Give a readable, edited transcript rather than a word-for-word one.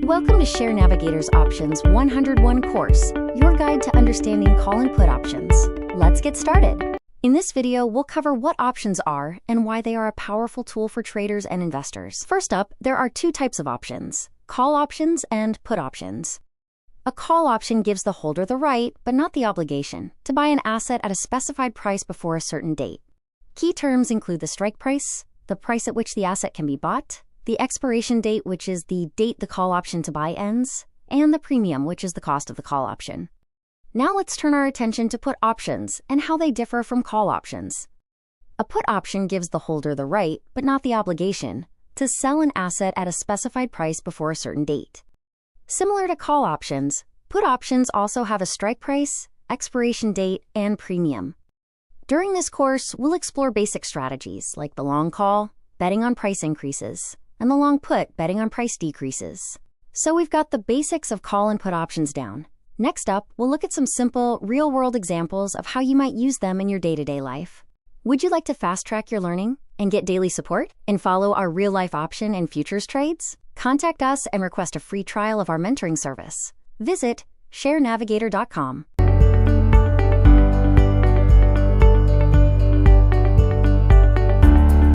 Welcome to Share Navigator's Options 101 course, your guide to understanding call and put options. Let's get started. In this video, we'll cover what options are and why they are a powerful tool for traders and investors. First up, there are two types of options: call options and put options. A call option gives the holder the right, but not the obligation, to buy an asset at a specified price before a certain date. Key terms include the strike price, the price at which the asset can be bought, the expiration date, which is the date the call option to buy ends, and the premium, which is the cost of the call option. Now let's turn our attention to put options and how they differ from call options. A put option gives the holder the right, but not the obligation, to sell an asset at a specified price before a certain date. Similar to call options, put options also have a strike price, expiration date, and premium. During this course, we'll explore basic strategies like the long call, betting on price increases, and the long put, betting on price decreases. So we've got the basics of call and put options down. Next up, we'll look at some simple, real-world examples of how you might use them in your day-to-day life. Would you like to fast-track your learning and get daily support and follow our real-life option and futures trades? Contact us and request a free trial of our mentoring service. Visit sharenavigator.com.